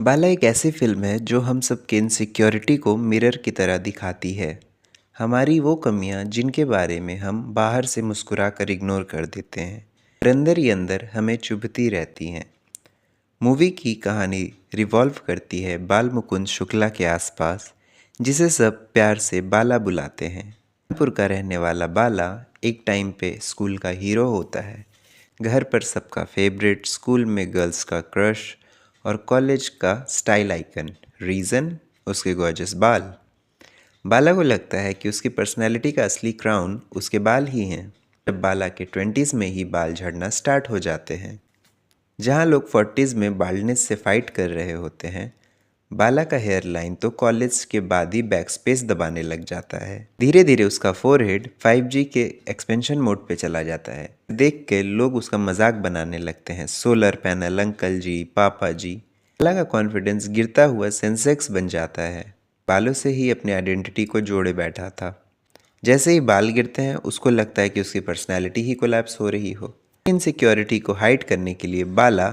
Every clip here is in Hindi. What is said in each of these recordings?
बाला एक ऐसी फिल्म है जो हम सबके इनसिक्योरिटी को मिरर की तरह दिखाती है। हमारी वो कमियां जिनके बारे में हम बाहर से मुस्कुरा कर इग्नोर कर देते हैं और अंदर ही अंदर हमें चुभती रहती हैं। मूवी की कहानी रिवॉल्व करती है बाल मुकुंद शुक्ला के आसपास, जिसे सब प्यार से बाला बुलाते हैं। कानपुर का रहने वाला बाला एक टाइम पे स्कूल का हीरो होता है। घर पर सबका फेवरेट, स्कूल में गर्ल्स का क्रश और कॉलेज का स्टाइल आइकन। रीज़न? उसके गॉर्जियस बाल। बाला को लगता है कि उसकी पर्सनैलिटी का असली क्राउन उसके बाल ही हैं। जब बाला के 20s में ही बाल झड़ना स्टार्ट हो जाते हैं, जहाँ लोग 40s में बाल्डनेस से फाइट कर रहे होते हैं, बाला का हेयर लाइन तो कॉलेज के बाद ही बैक स्पेस दबाने लग जाता है। धीरे धीरे उसका फोरहेड 5G के एक्सपेंशन मोड पे चला जाता है। देख के लोग उसका मजाक बनाने लगते हैं, सोलर पैनल अंकल जी, पापा जी। बाला का कॉन्फिडेंस गिरता हुआ सेंसेक्स बन जाता है। बालों से ही अपनी आइडेंटिटी को जोड़े बैठा था। जैसे ही बाल गिरते हैं उसको लगता है कि उसकी पर्सनैलिटी ही कोलैप्स हो रही हो। इनसिक्योरिटी को हाइड करने के लिए बाला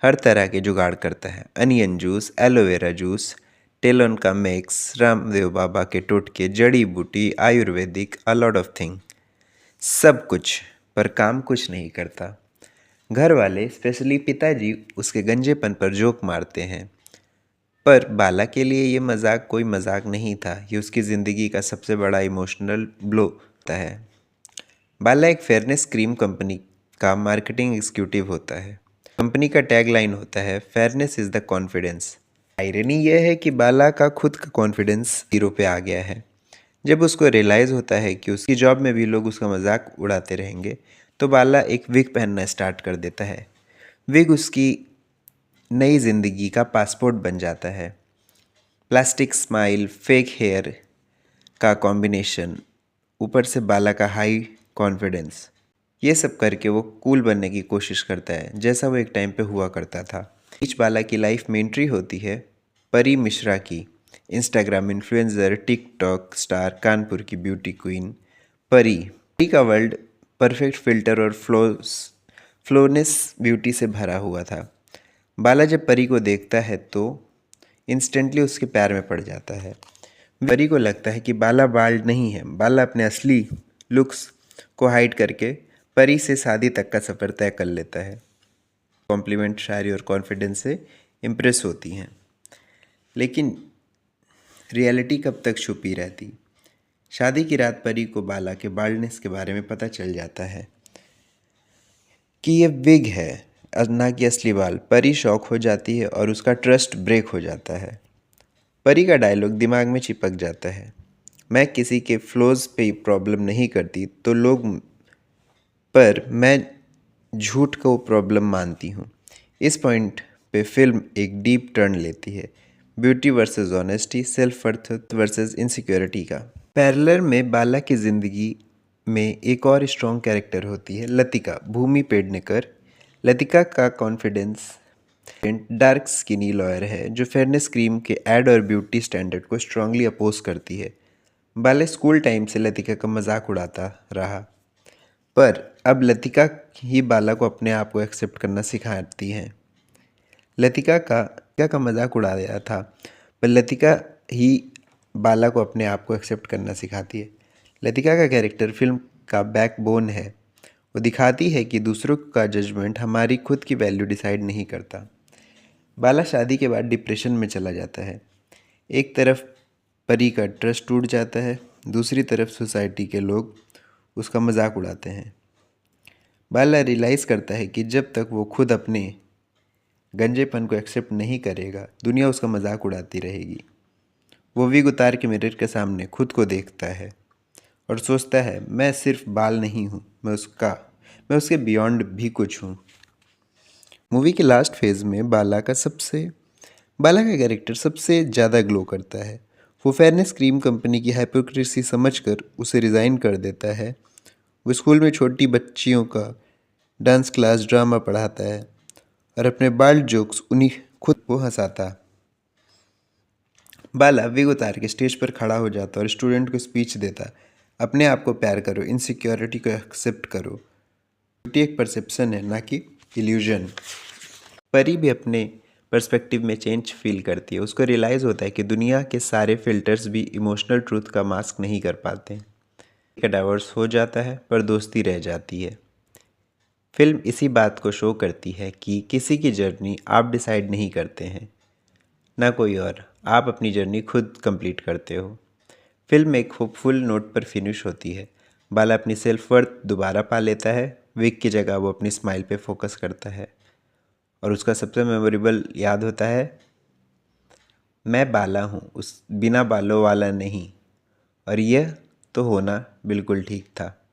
हर तरह के जुगाड़ करता है। अनियन जूस, एलोवेरा जूस, टेलोन का मिक्स, रामदेव बाबा के टोटके, जड़ी बूटी, Ayurvedic, a lot of thing, सब कुछ, पर काम कुछ नहीं करता। घर वाले, स्पेशली पिताजी, उसके गंजेपन पर जोक मारते हैं, पर बाला के लिए ये मजाक कोई मजाक नहीं था। ये उसकी ज़िंदगी का सबसे बड़ा इमोशनल ब्लो होता है। बाला एक फेयरनेस क्रीम कंपनी का मार्केटिंग एग्जीक्यूटिव होता है। कंपनी का टैगलाइन होता है, fairness is the confidence. Irony यह है कि बाला का खुद का कॉन्फिडेंस जीरो पे आ गया है। जब उसको रियलाइज़ होता है कि उसकी जॉब में भी लोग उसका मजाक उड़ाते रहेंगे, तो बाला एक विग पहनना स्टार्ट कर देता है। विग उसकी नई जिंदगी का पासपोर्ट बन जाता है। प्लास्टिक स्माइल, फेक हेयर का कॉम्बिनेशन, ऊपर से बाला का हाई कॉन्फिडेंस, ये सब करके वो कूल बनने की कोशिश करता है, जैसा वो एक टाइम पे हुआ करता था। बीच बाला की लाइफ में एंट्री होती है परी मिश्रा की, Instagram influencer, TikTok star, Kanpur की ब्यूटी क्वीन। परी परी का वर्ल्ड परफेक्ट फिल्टर और फ्लोनेस ब्यूटी से भरा हुआ था। बाला जब परी को देखता है तो इंस्टेंटली उसके पैर में पड़ जाता है। परी को लगता है कि बाला बाल्ड नहीं है। बाला अपने असली लुक्स को हाइड करके परी से शादी तक का सफ़र तय कर लेता है। कॉम्प्लीमेंट, शायरी और कॉन्फिडेंस से इम्प्रेस होती हैं, लेकिन रियलिटी कब तक छुपी रहती। शादी की रात परी को बाला के बाल्डनेस के बारे में पता चल जाता है कि ये विग है और ना कि असली बाल। परी शॉक हो जाती है और उसका ट्रस्ट ब्रेक हो जाता है। परी का डायलॉग दिमाग में चिपक जाता है, मैं किसी के फ्लोज पे प्रॉब्लम नहीं करती तो लोग, पर मैं झूठ को प्रॉब्लम मानती हूँ। इस पॉइंट पे फिल्म एक डीप टर्न लेती है। Beauty versus honesty, self worth versus insecurity का। पैरेलल में बाला की ज़िंदगी में एक और स्ट्रॉन्ग कैरेक्टर होती है लतिका, भूमि पेडनेकर। लतिका का कॉन्फिडेंस डार्क स्किनी लॉयर है जो फेयरनेस क्रीम के एड और ब्यूटी स्टैंडर्ड को स्ट्रांगली अपोज करती है। बाला स्कूल टाइम से लतिका का मजाक उड़ाता रहा, पर अब लतिका ही बाला को अपने आप को एक्सेप्ट करना सिखाती है। लतिका का मजाक उड़ाया था, पर लतिका ही बाला को अपने आप को एक्सेप्ट करना सिखाती है। लतिका का कैरेक्टर फिल्म का बैकबोन है। वो दिखाती है कि दूसरों का जजमेंट हमारी खुद की वैल्यू डिसाइड नहीं करता। बाला शादी के बाद डिप्रेशन में चला जाता है। एक तरफ परी का ट्रस्ट टूट जाता है, दूसरी तरफ सोसाइटी के लोग उसका मजाक उड़ाते हैं। बाला रियलाइज़ करता है कि जब तक वो खुद अपने गंजेपन को एक्सेप्ट नहीं करेगा, दुनिया उसका मजाक उड़ाती रहेगी। वो विग उतार के मिरर के सामने खुद को देखता है और सोचता है, मैं सिर्फ बाल नहीं हूँ, मैं उसके बियॉन्ड भी कुछ हूँ। मूवी के लास्ट फेज में बाला का कैरेक्टर सबसे ज़्यादा ग्लो करता है। वो फेयरनेस क्रीम कंपनी की हाइपोक्रेसी समझकर उसे रिज़ाइन कर देता है। वो स्कूल में छोटी बच्चियों का डांस क्लास ड्रामा पढ़ाता है और अपने बाल्ड जोक्स उन्हीं खुद को हंसाता। बाला विग उतार के स्टेज पर खड़ा हो जाता और स्टूडेंट को स्पीच देता, अपने आप को प्यार करो, इनसिक्योरिटी को एक्सेप्ट करो, ब्यूटी एक परसेप्शन है ना कि इल्यूजन। परी भी अपने पर्सपेक्टिव में चेंज फील करती है। उसको रियलाइज़ होता है कि दुनिया के सारे फिल्टर्स भी इमोशनल ट्रूथ का मास्क नहीं कर पाते। का डाइवोर्स हो जाता है पर दोस्ती रह जाती है। फिल्म इसी बात को शो करती है कि किसी की जर्नी आप डिसाइड नहीं करते हैं, ना कोई और, आप अपनी जर्नी खुद कंप्लीट करते हो। फिल्म एक होपफुल नोट पर फिनिश होती है। बाला अपनी सेल्फ वर्थ दोबारा पा लेता है। विक की जगह वो अपनी स्माइल पे फोकस करता है और उसका सबसे मेमोरेबल याद होता है, मैं बाला हूँ, उस बिना बालों वाला नहीं। और यह तो होना बिल्कुल ठीक था।